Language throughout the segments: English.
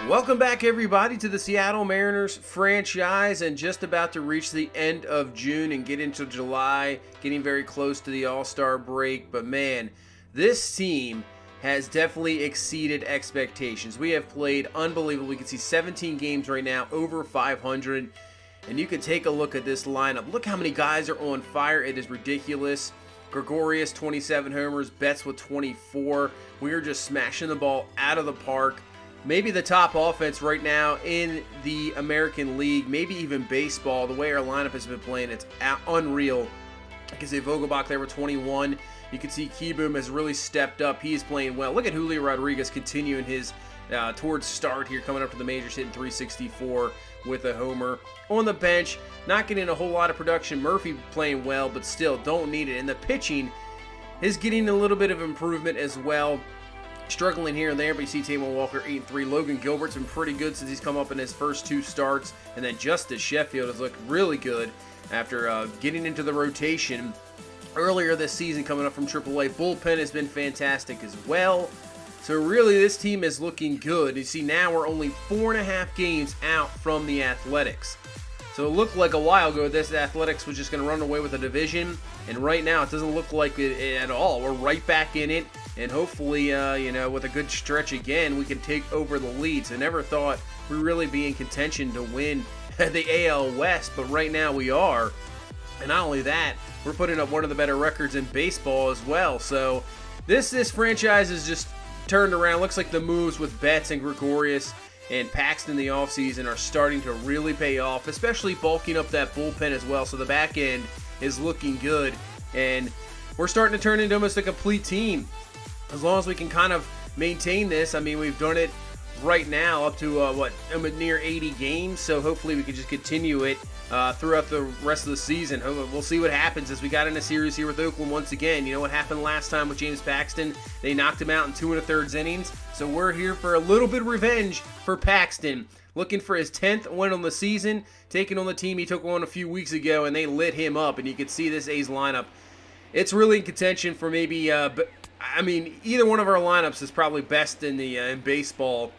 Welcome back, everybody, to the Seattle Mariners franchise, and just about to reach the end of June and get into July, getting very close to the All-Star break. But man, this team has definitely exceeded expectations. We have played unbelievable. We can see 17 games right now, over 500, and you can take a look at this lineup. Look how many guys are on fire. It is ridiculous. Gregorius, 27 homers, Betts with 24. We are just smashing the ball out of the park. Maybe the top offense right now in the American League, maybe even baseball. The way our lineup has been playing, it's unreal. I can see Vogelbach there with 21. You can see Kieboom has really stepped up. He is playing well. Look at Julio Rodriguez continuing his towards start here, coming up to the majors, hitting 364 with a homer. On the bench, not getting a whole lot of production. Murphy playing well, but still don't need it. And the pitching is getting a little bit of improvement as well. Struggling here and there, but you see Taylor Walker 8-3. Logan Gilbert's been pretty good since he's come up in his first two starts. And then Justice Sheffield has looked really good after getting into the rotation earlier this season, coming up from AAA. Bullpen has been fantastic as well. So really, this team is looking good. You see, now we're only 4.5 games out from the Athletics. So it looked like a while ago this Athletics was just going to run away with the division, and right now it doesn't look like it at all. We're right back in it, and hopefully, with a good stretch again, we can take over the lead. So I never thought we'd really be in contention to win the AL West, but right now we are. And not only that, we're putting up one of the better records in baseball as well. So this franchise is just turned around. Looks like the moves with Betts and Gregorius and Paxton in the offseason are starting to really pay off, especially bulking up that bullpen as well. So the back end is looking good, and we're starting to turn into almost a complete team. As long as we can kind of maintain this, I mean, we've done it right now up to, near 80 games, so hopefully we can just continue it throughout the rest of the season. We'll see what happens as we got in a series here with Oakland once again. You know what happened last time with James Paxton? They knocked him out in 2 1/3 innings, so we're here for a little bit of revenge for Paxton. Looking for his 10th win on the season, taking on the team he took on a few weeks ago, and they lit him up, and you can see this A's lineup. It's really in contention for maybe, either one of our lineups is probably best in the in baseball.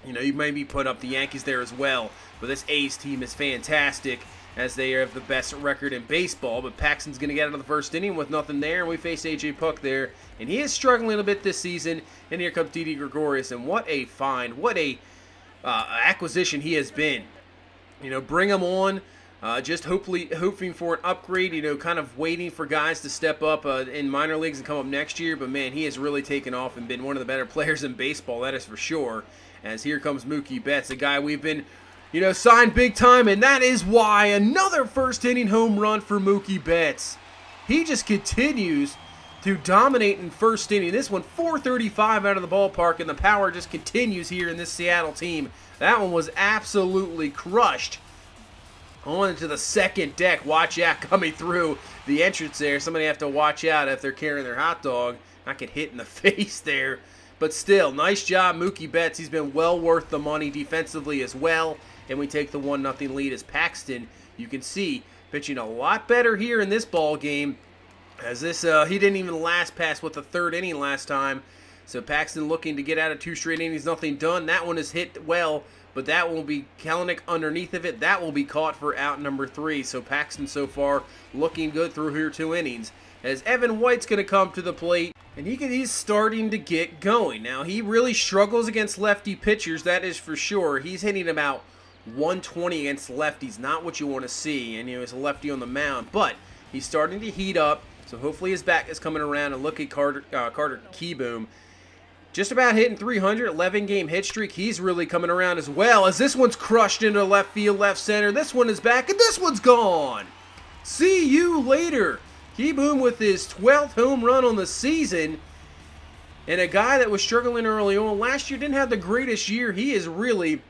You know, you maybe put up the Yankees there as well, but this A's team is fantastic as they have the best record in baseball. But Paxton's going to get out of the first inning with nothing there, and we face A.J. Puck there, and he is struggling a bit this season. And here comes Didi Gregorius, and what a find, what a acquisition he has been. You know, bring him on. Just hoping for an upgrade, kind of waiting for guys to step up in minor leagues and come up next year. But, man, he has really taken off and been one of the better players in baseball, that is for sure. As here comes Mookie Betts, a guy we've been, signed big time, and that is why another first-inning home run for Mookie Betts. He just continues to dominate in first inning. This one, 435 out of the ballpark, and the power just continues here in this Seattle team. That one was absolutely crushed. On to the second deck. Watch out, coming through the entrance there. Somebody have to watch out if they're carrying their hot dog. Not get hit in the face there. But still, nice job, Mookie Betts. He's been well worth the money defensively as well. And we take the 1-0 lead as Paxton, you can see, pitching a lot better here in this ball game. As this, he didn't even last past the third inning last time. So Paxton looking to get out of 2 straight innings, nothing done. That one is hit well, but that will be Kelenic underneath of it. That will be caught for out number 3. So Paxton so far looking good through here 2 innings. As Evan White's going to come to the plate, and he's starting to get going. Now, he really struggles against lefty pitchers, that is for sure. He's hitting about 120 against lefties, not what you want to see, and he's a lefty on the mound. But he's starting to heat up, so hopefully his back is coming around. And look at Carter Kieboom. Just about hitting 300, 11-game hit streak. He's really coming around as well, as this one's crushed into left field, left center. This one is back, and this one's gone. See you later. Kieboom with his 12th home run on the season. And a guy that was struggling early on last year, didn't have the greatest year. He is really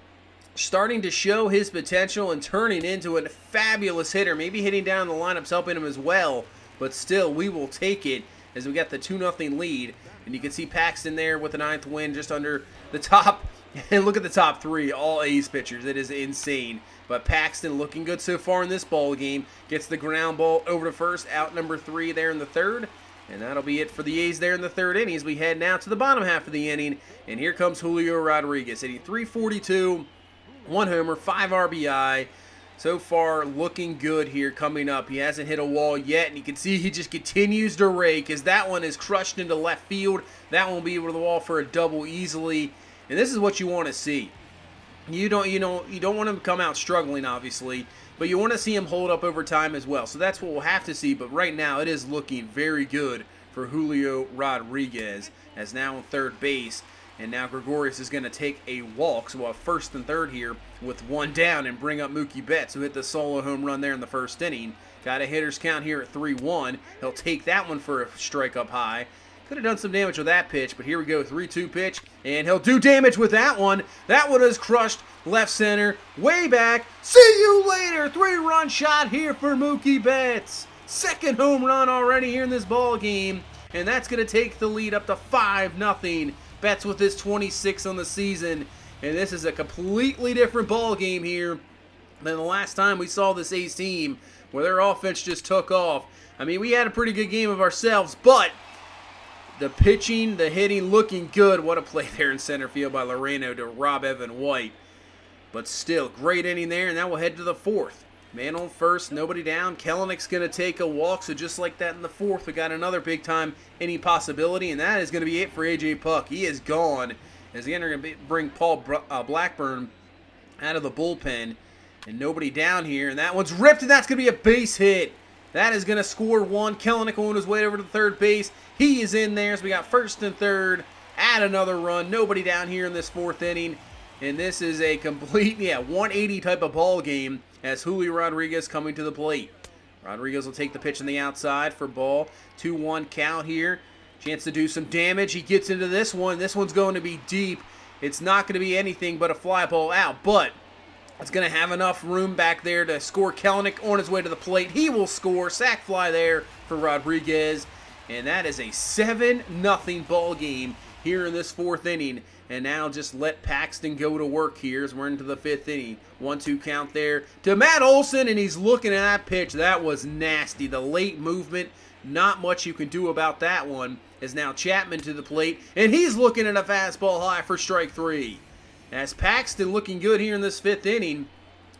starting to show his potential and turning into a fabulous hitter. Maybe hitting down the lineups helping him as well. But still, we will take it as we got the 2-0 lead. And you can see Paxton there with the 9th win just under the top. And look at the top 3, all A's pitchers. It is insane. But Paxton looking good so far in this ball game. Gets the ground ball over to first, out number 3 there in the third. And that'll be it for the A's there in the third inning as we head now to the bottom half of the inning. And here comes Julio Rodriguez hitting .342, 1 homer, 5 RBI. So far, looking good here coming up. He hasn't hit a wall yet, and you can see he just continues to rake as that one is crushed into left field. That one will be over the wall for a double easily. And this is what you want to see. You don't want him to come out struggling, obviously, but you want to see him hold up over time as well. So that's what we'll have to see, but right now it is looking very good for Julio Rodriguez as now on third base. And now Gregorius is going to take a walk, so we'll have first and third here with 1 down and bring up Mookie Betts, who hit the solo home run there in the first inning. Got a hitter's count here at 3-1. He'll take that one for a strike up high. Could have done some damage with that pitch, but here we go, 3-2 pitch, and he'll do damage with that one. That one is crushed left center, way back. See you later, 3-run shot here for Mookie Betts. Second home run already here in this ball game, and that's going to take the lead up to 5-0. Betts with his 26 on the season, and this is a completely different ball game here than the last time we saw this A's team where their offense just took off. I mean, we had a pretty good game of ourselves, but the pitching, the hitting, looking good. What a play there in center field by Loreno to rob Evan White. But still, great inning there, and now we'll head to the fourth. Man on first, nobody down. Kelenich's going to take a walk, so just like that in the fourth, we got another big-time inning possibility, and that is going to be it for A.J. Puck. He is gone as the ender going to bring Paul Blackburn out of the bullpen, and nobody down here, and that one's ripped, and that's going to be a base hit. That is going to score 1. Kelenic on his way over to third base. He is in there, so we got first and third. Add another run. Nobody down here in this fourth inning. And this is a complete, 180 type of ball game as Julio Rodriguez coming to the plate. Rodriguez will take the pitch on the outside for ball. 2-1 count here. Chance to do some damage. He gets into this one. This one's going to be deep. It's not going to be anything but a fly ball out, but it's going to have enough room back there to score. Kelenic on his way to the plate. He will score. Sac fly there for Rodriguez. And that is a 7-0 ball game here in this fourth inning. And now just let Paxton go to work here as we're into the fifth inning. 1-2 count there to Matt Olson, and he's looking at that pitch. That was nasty. The late movement, not much you can do about that one. Is now Chapman to the plate, and he's looking at a fastball high for strike 3. As Paxton looking good here in this fifth inning.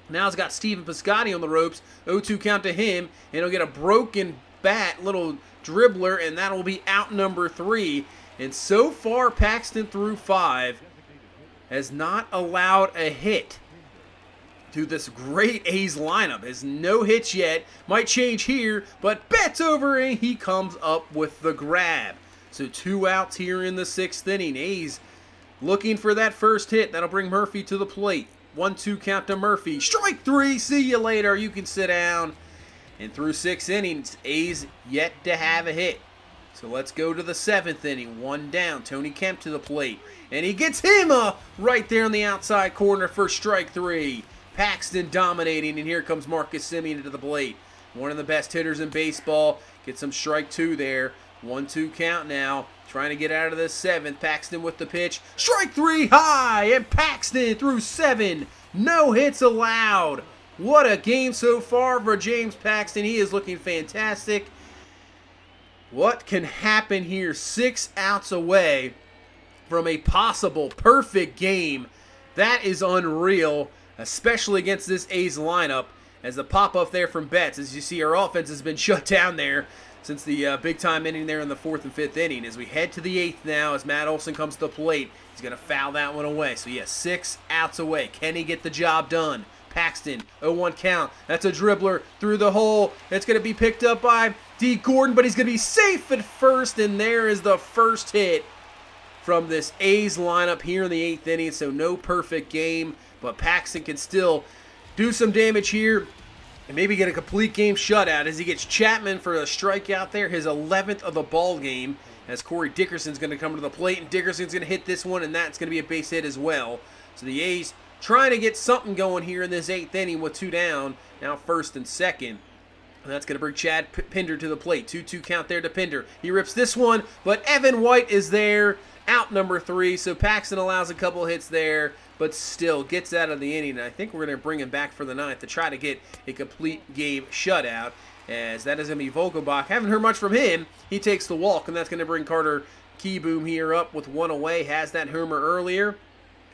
Now he's got Steven Piscotty on the ropes. 0-2 count to him, and he'll get a broken bat, little dribbler, and that'll be out number 3. And so far, Paxton through 5 has not allowed a hit to this great A's lineup. Has no hits yet. Might change here, but Betts over, and he comes up with the grab. So 2 outs here in the sixth inning. A's looking for that first hit. That'll bring Murphy to the plate. 1-2 count to Murphy. Strike 3. See you later. You can sit down. And through 6 innings, A's yet to have a hit. So let's go to the 7th inning. 1 down. Tony Kemp to the plate. And he gets him right there in the outside corner for strike 3. Paxton dominating, and here comes Marcus Semien to the plate. One of the best hitters in baseball. Gets some strike 2 there. 1-2 count now. Trying to get out of the 7th. Paxton with the pitch. Strike 3 high, and Paxton through 7. No hits allowed. What a game so far for James Paxton. He is looking fantastic. What can happen here? 6 outs away from a possible perfect game. That is unreal, especially against this A's lineup. As the pop-up there from Betts, as you see, our offense has been shut down there since the big-time inning there in the 4th and 5th inning. As we head to the 8th now, as Matt Olson comes to the plate, he's going to foul that one away. So, 6 outs away. Can he get the job done? Paxton, 0-1 count. That's a dribbler through the hole. It's going to be picked up by D. Gordon, but he's going to be safe at first, and there is the first hit from this A's lineup here in the 8th inning. So no perfect game, but Paxton can still do some damage here and maybe get a complete game shutout as he gets Chapman for a strikeout there, his 11th of the ball game, as Corey Dickerson's going to come to the plate, and Dickerson's going to hit this one, and that's going to be a base hit as well. So the A's trying to get something going here in this 8th inning with 2 down, now 1st and 2nd. And that's going to bring Chad Pinder to the plate. 2-2 count there to Pinder. He rips this one, but Evan White is there, out number 3. So Paxton allows a couple hits there, but still gets out of the inning. And I think we're going to bring him back for the 9th to try to get a complete game shutout. as that is going to be Vogelbach. Haven't heard much from him. He takes the walk, and that's going to bring Carter Kieboom here up with one away. Has that homer earlier.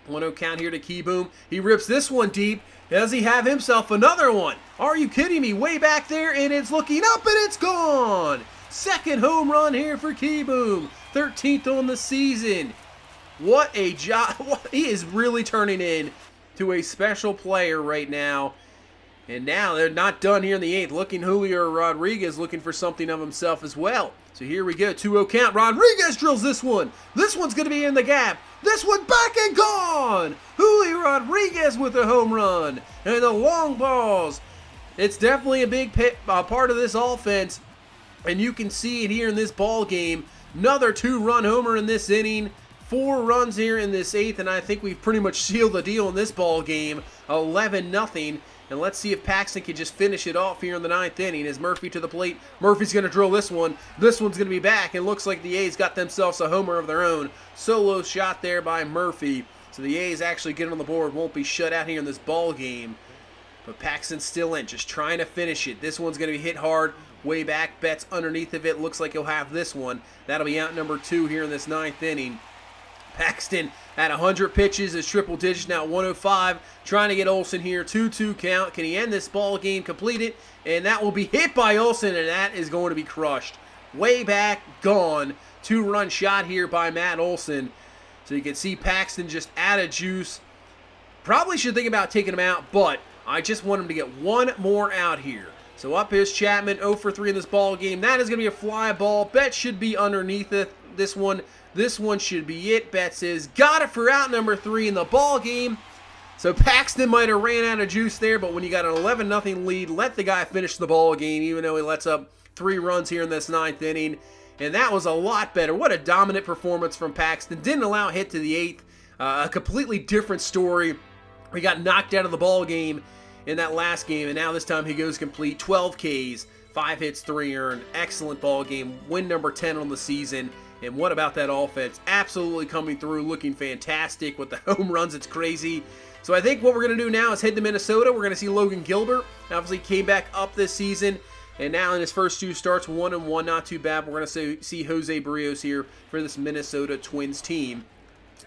1-0 count here to Kieboom. He rips this one deep. Does he have himself another one? Are you kidding me? Way back there, and it's looking up, and it's gone. Second home run here for Kieboom. 13th on the season. What a job. He is really turning in to a special player right now. And now they're not done here in the 8th. Looking Julio Rodriguez looking for something of himself as well. So here we go. 2-0 count. Rodriguez drills this one. This one's going to be in the gap. This one back and gone. Julio Rodriguez with a home run. And the long balls. It's definitely a big part of this offense. And you can see it here in this ball game. Another 2-run homer in this inning. 4 runs here in this 8th. And I think we've pretty much sealed the deal in this ball game. 11-0. And let's see if Paxton can just finish it off here in the 9th inning. As Murphy to the plate. Murphy's going to drill this one. This one's going to be back. It looks like the A's got themselves a homer of their own. Solo shot there by Murphy. So the A's actually get on the board. Won't be shut out here in this ball game. But Paxton's still in. Just trying to finish it. This one's going to be hit hard. Way back. Betts underneath of it. Looks like he'll have this one. That'll be out number 2 here in this 9th inning. Paxton at 100 pitches is triple digits now, 105. Trying to get Olsen here, 2-2 count. Can he end this ball game, complete it? And that will be hit by Olsen, and that is going to be crushed. Way back, gone. 2-run shot here by Matt Olsen. So you can see Paxton just out of juice. Probably should think about taking him out, but I just want him to get one more out here. So up is Chapman, 0 for 3 in this ball game. That is going to be a fly ball. Bet should be underneath it. This one should be it. Bet says got it for out number 3 in the ball game. So Paxton might have ran out of juice there, but when you got an 11-0 lead, let the guy finish the ball game, even though he lets up 3 runs here in this 9th inning. And that was a lot better. What a dominant performance from Paxton. Didn't allow a hit to the 8th. A completely different story. He got knocked out of the ball game in that last game, and now this time he goes complete. 12 Ks, 5 hits, 3 earned. Excellent ball game. Win number 10 on the season. And what about that offense? Absolutely coming through, looking fantastic with the home runs. It's crazy. So I think what we're going to do now is head to Minnesota. We're going to see Logan Gilbert. Obviously came back up this season. And now in his first 2 starts, 1-1, not too bad. We're going to see Jose Barrios here for this Minnesota Twins team.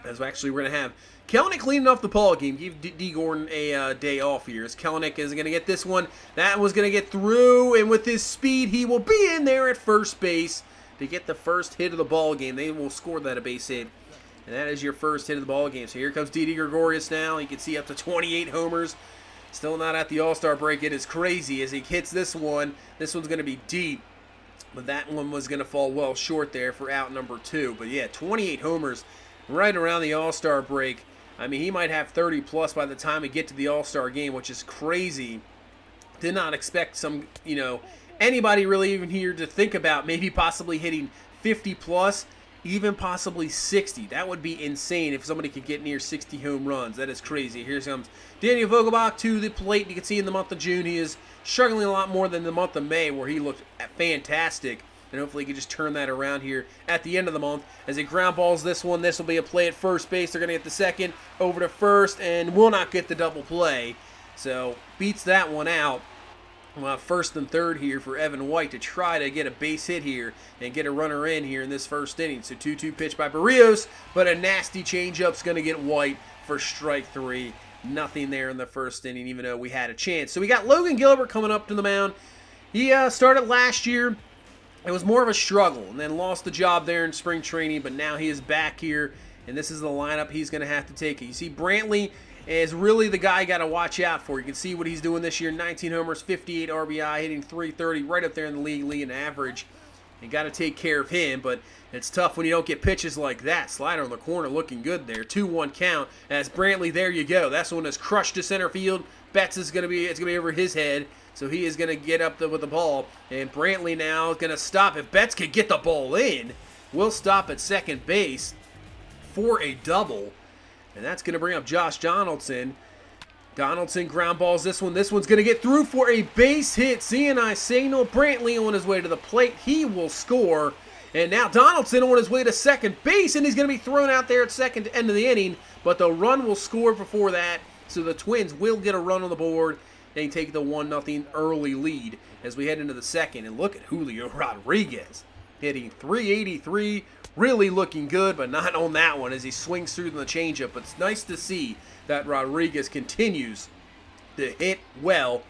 As actually we're going to have Kelenic cleaning up the ball game. Give D. Gordon a day off here. As Kelenic is going to get this one. That was going to get through. And with his speed, he will be in there at first base to get the first hit of the ball game. They will score that a base hit. And that is your first hit of the ball game. So here comes Didi Gregorius now. You can see up to 28 homers. Still not at the All-Star break. It is crazy as he hits this one. This one's going to be deep. But that one was going to fall well short there for out number 2. But yeah, 28 homers right around the All-Star break. I mean, he might have 30 plus by the time we get to the All-Star game, which is crazy. Did not expect some, anybody really even here to think about maybe possibly hitting 50 plus, even possibly 60. That would be insane if somebody could get near 60 home runs. That is crazy. Here comes Daniel Vogelbach to the plate. You can see in the month of June he is struggling a lot more than the month of May, where he looked fantastic. And hopefully he can just turn that around here at the end of the month. As he ground balls this one, this will be a play at first base. They're going to get the second over to first and will not get the double play. So beats that one out. We'll have first and third here for Evan White to try to get a base hit here and get a runner in here in this first inning. So 2-2 pitch by Barrios, but a nasty changeup's going to get White for strike 3. Nothing there in the first inning, even though we had a chance. So we got Logan Gilbert coming up to the mound. He started last year. It was more of a struggle and then lost the job there in spring training, but now he is back here, and this is the lineup he's going to have to take. You see Brantley is really the guy you got to watch out for. You can see what he's doing this year. 19 homers, 58 RBI, hitting .330, right up there in the league in average. You got to take care of him, but it's tough when you don't get pitches like that. Slider in the corner looking good there. 2-1 count as Brantley, there you go. That's one that's crushed to center field. Betts is going to be, it's going to be over his head, so he is going to get up with the ball. And Brantley now is going to stop. If Betts can get the ball in, we'll stop at second base for a double. And that's going to bring up Josh Donaldson. Donaldson ground balls this one. This one's going to get through for a base hit. CNI signal. Brantley on his way to the plate. He will score. And now Donaldson on his way to second base. And he's going to be thrown out there at second to end of the inning. But the run will score before that. So the Twins will get a run on the board. they take the 1-0 early lead as we head into the second. And look at Julio Rodriguez hitting .383, really looking good, but not on that one as he swings through the changeup. But it's nice to see that Rodriguez continues to hit well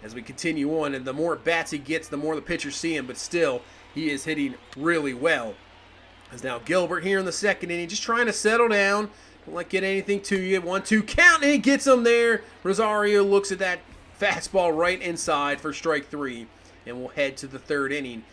as we continue on. And the more bats he gets, the more the pitchers see him, but still, he is hitting really well. As now Gilbert here in the second inning, just trying to settle down. Don't let get anything to you. 1-2 count, and he gets him there. Rosario looks at that fastball right inside for strike 3, and we'll head to the third inning.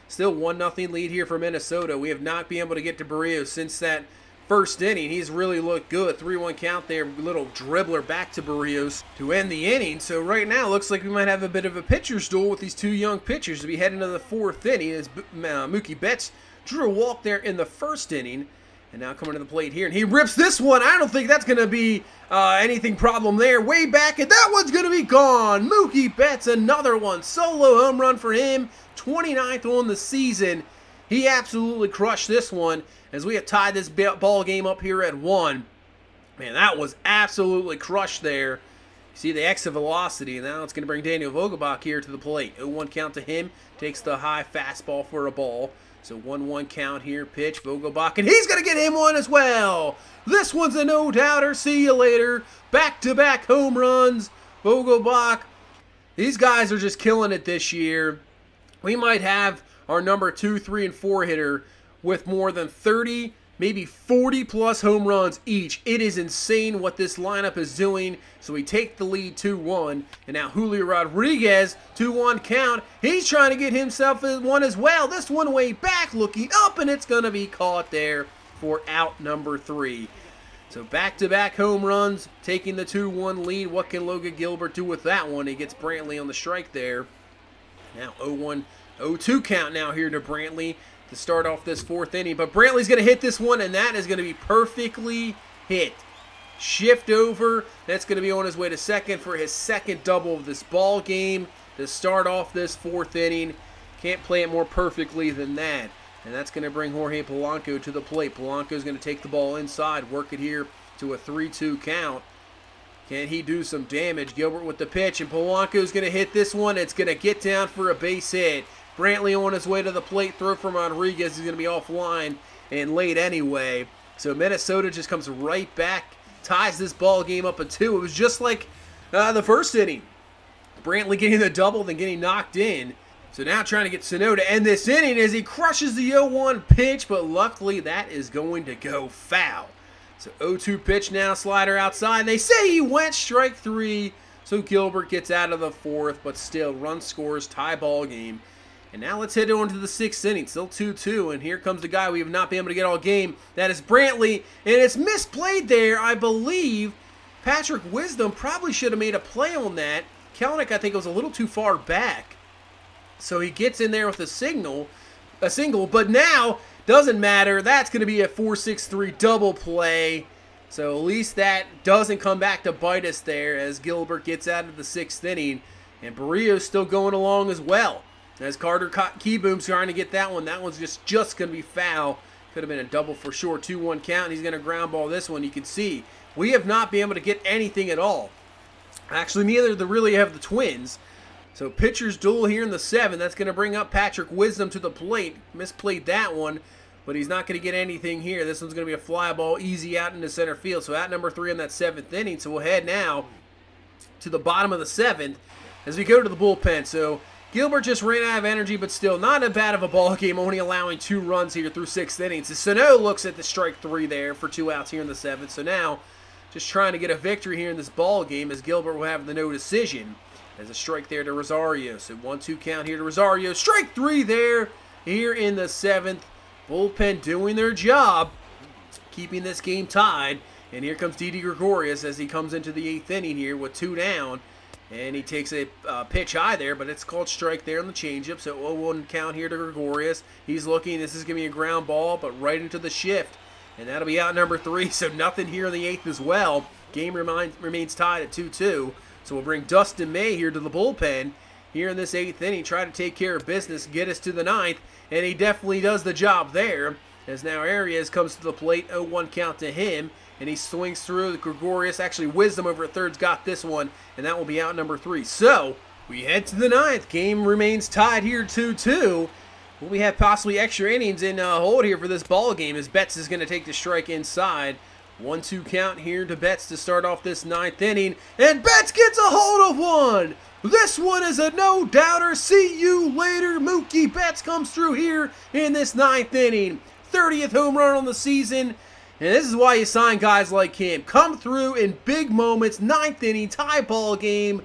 Still 1-0 lead here for Minnesota. We have not been able to get to Barrios since that first inning. He's really looked good. 3-1 count there. Little dribbler back to Barrios to end the inning. So right now, looks like we might have a bit of a pitcher's duel with these two young pitchers as we head into the fourth inning. As Mookie Betts drew a walk there in the first inning. And now coming to the plate here. And he rips this one. I don't think that's going to be anything problem there. Way back. And that one's going to be gone. Mookie Betts, another one. Solo home run for him. 29th on the season. He absolutely crushed this one as we have tied this ball game up here at 1. Man, that was absolutely crushed there. You see the exit velocity. Now it's going to bring Daniel Vogelbach here to the plate. 0-1 count to him. Takes the high fastball for a ball. So 1-1 count here. Pitch, Vogelbach. And he's going to get him one as well. This one's a no-doubter. See you later. Back-to-back home runs. Vogelbach. These guys are just killing it this year. We might have our number 2, 3, and 4 hitter with more than 30, maybe 40 plus home runs each. It is insane what this lineup is doing. So we take the lead 2-1. And now Julio Rodriguez, 2-1 count. He's trying to get himself one as well. This one way back, looking up, and it's going to be caught there for out number 3. So back-to-back home runs, taking the 2-1 lead. What can Logan Gilbert do with that one? He gets Brantley on the strike there. Now 0-2 count now here to Brantley to start off this fourth inning. But Brantley's going to hit this one, and that is going to be perfectly hit. Shift over. That's going to be on his way to second for his second double of this ball game to start off this fourth inning. Can't play it more perfectly than that. And that's going to bring Jorge Polanco to the plate. Polanco's going to take the ball inside, work it here to a 3-2 count. Can he do some damage? Gilbert with the pitch, and Polanco's going to hit this one. It's going to get down for a base hit. Brantley on his way to the plate. Throw from Rodriguez. He's going to be offline and late anyway. So Minnesota just comes right back, ties this ball game up at 2. It was just like the first inning. Brantley getting the double, then getting knocked in. So now trying to get Sano to end this inning as he crushes the 0-1 pitch, but luckily that is going to go foul. So 0-2 pitch now, slider outside. They say he went strike 3. So Gilbert gets out of the fourth, but still run scores, tie ball game. And now let's head on to the sixth inning. Still 2-2, and here comes the guy we have not been able to get all game. That is Brantley, and it's misplayed there. I believe Patrick Wisdom probably should have made a play on that. Kelenic, I think, was a little too far back. So he gets in there with a single, but now doesn't matter. That's going to be a 4-6-3 double play. So at least that doesn't come back to bite us there as Gilbert gets out of the sixth inning. And Barrios still going along as well. As Carter Keyboom's trying to get that one. That one's just going to be foul. Could have been a double for sure. 2-1 count. He's going to ground ball this one. You can see we have not been able to get anything at all. Actually, neither do really have the Twins. So pitcher's duel here in the 7th. That's going to bring up Patrick Wisdom to the plate. Misplayed that one, but he's not going to get anything here. This one's going to be a fly ball easy out into center field. So at number 3 in that 7th inning. So we'll head now to the bottom of the 7th as we go to the bullpen. So Gilbert just ran out of energy, but still not as bad of a ball game, only allowing 2 runs here through 6 innings. So Sano looks at the strike 3 there for 2 outs here in the 7th. So now just trying to get a victory here in this ball game as Gilbert will have the no decision. As a strike there to Rosario. So 1-2 count here to Rosario. Strike 3 there here in the 7th. Bullpen doing their job, keeping this game tied. And here comes Didi Gregorius as he comes into the 8th inning here with 2 down. And he takes a pitch high there, but it's called strike there on the changeup. So 0-1 count here to Gregorius. He's looking. This is going to be a ground ball, but right into the shift. And that'll be out number 3. So nothing here in the 8th as well. Game remains tied at 2-2. So we'll bring Dustin May here to the bullpen here in this 8th inning. Try to take care of business, get us to the 9th. And he definitely does the job there. As now Arias comes to the plate, 0-1 count to him. and he swings through. The Gregorius, actually Wisdom over at third's got this one, and that will be out number 3. So we head to the 9th. Game remains tied here 2-2. Will we have possibly extra innings in hold here for this ball game as Betts is going to take the strike inside. 1-2 count here to Betts to start off this 9th inning, and Betts gets a hold of one. This one is a no-doubter. See you later, Mookie Betts comes through here in this 9th inning. 30th home run on the season, and this is why you sign guys like him. Come through in big moments. 9th inning, tie ball game.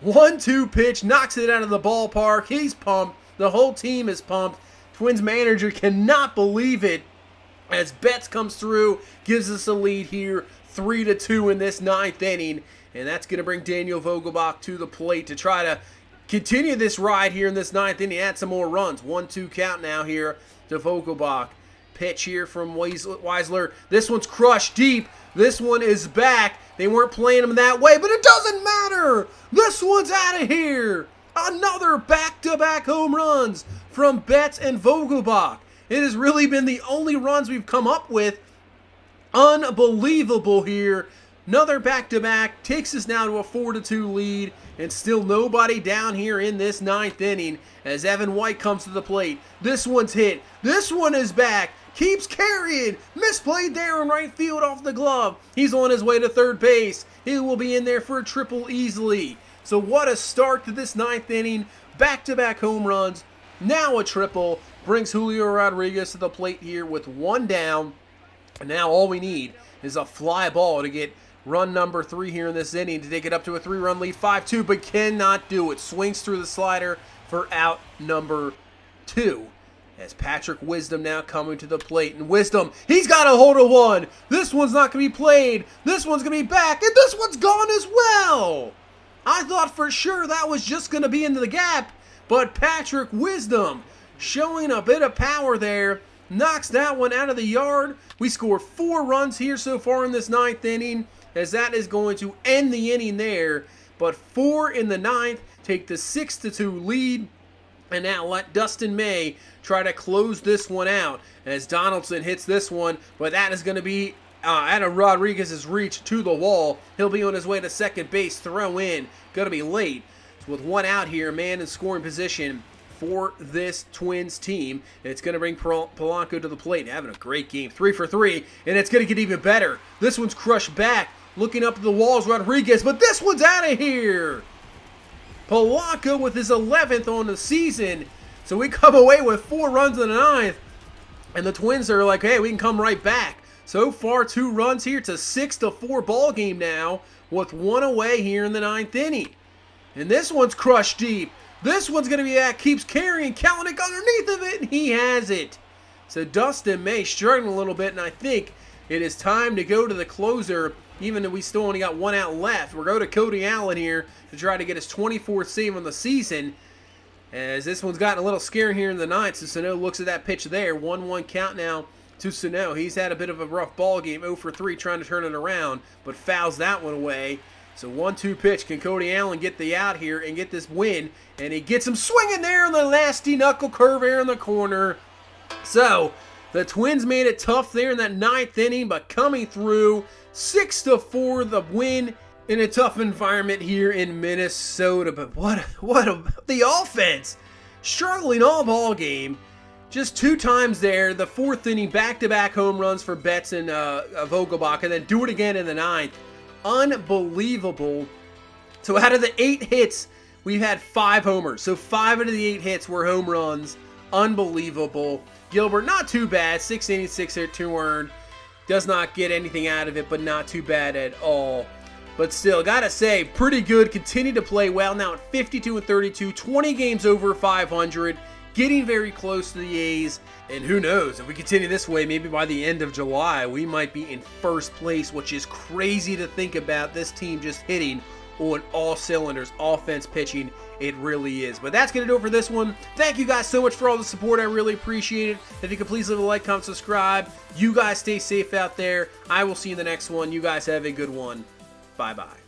1-2 pitch, knocks it out of the ballpark. He's pumped. The whole team is pumped. Twins manager cannot believe it as Betts comes through, gives us a lead here, 3-2 in this 9th inning. And that's going to bring Daniel Vogelbach to the plate to try to continue this ride here in this 9th inning, add some more runs. 1-2 count now here to Vogelbach. Pitch here from Weisler. This one's crushed deep. This one is back. They weren't playing him that way, but it doesn't matter. This one's out of here. Another back-to-back home runs from Betts and Vogelbach. It has really been the only runs we've come up with. Unbelievable here. Another back-to-back takes us now to a 4-2 lead, and still nobody down here in this 9th inning as Evan White comes to the plate. This one's hit. This one is back. Keeps carrying. Misplayed there in right field off the glove. He's on his way to third base. He will be in there for a triple easily. So what a start to this 9th inning. Back-to-back home runs. Now a triple. Brings Julio Rodriguez to the plate here with one down. And now all we need is a fly ball to get run number 3 here in this inning to take it up to a 3-run lead, 5-2, but cannot do it. Swings through the slider for out number 2. As Patrick Wisdom now coming to the plate. And Wisdom, he's got a hold of one. This one's not going to be played. This one's going to be back. And this one's gone as well. I thought for sure that was just going to be into the gap. But Patrick Wisdom showing a bit of power there. Knocks that one out of the yard. We scored 4 runs here so far in this 9th inning, as that is going to end the inning there. But 4 in the 9th, take the 6-2 lead. And now let Dustin May try to close this one out as Donaldson hits this one, but that is going to be out of Rodriguez's reach to the wall. He'll be on his way to second base, throw in, going to be late. So with one out here, man in scoring position for this Twins team. It's going to bring Polanco to the plate, having a great game, 3 for 3, and it's going to get even better. This one's crushed back, looking up at the walls, Rodriguez, but this one's out of here. Polanco with his 11th on the season. So we come away with 4 runs in the 9th. And the Twins are like, hey, we can come right back. So far, 2 runs here. It's a 6-4 ball game now with 1 away here in the 9th inning. And this one's crushed deep. This one's going to be at, keeps carrying Kalanick underneath of it, and he has it. So Dustin May struggling a little bit, and I think it is time to go to the closer. Even though we still only got 1 out left, we'll go to Cody Allen here to try to get his 24th save on the season. As this one's gotten a little scary here in the 9th, so Sano looks at that pitch there. 1-1 count now to Sano. He's had a bit of a rough ball game, 0 for 3 trying to turn it around, but fouls that one away. So 1-2 pitch. Can Cody Allen get the out here and get this win? And he gets him swinging there on the nasty knuckle curve here in the corner. So the Twins made it tough there in that 9th inning, but coming through 6-4 the win in a tough environment here in Minnesota. But the offense struggling all ball game. Just 2 times there. The 4th inning, back-to-back home runs for Betts and Vogelbach, and then do it again in the 9th. Unbelievable. So out of the 8 hits, we've had 5 homers. So 5 out of the 8 hits were home runs. Unbelievable. Gilbert, not too bad. 6 innings, 6 hit, 2 earned. Does not get anything out of it, but not too bad at all. But still, gotta say, pretty good. Continue to play well. Now at 52-32, 20 games over 500. Getting very close to the A's. And who knows, if we continue this way, maybe by the end of July, we might be in first place, which is crazy to think about. This team just hitting on all cylinders, offense, pitching, it really is. But that's going to do it for this one. Thank you guys so much for all the support. I really appreciate it. If you could please leave a like, comment, subscribe. You guys stay safe out there. I will see you in the next one. You guys have a good one. Bye-bye.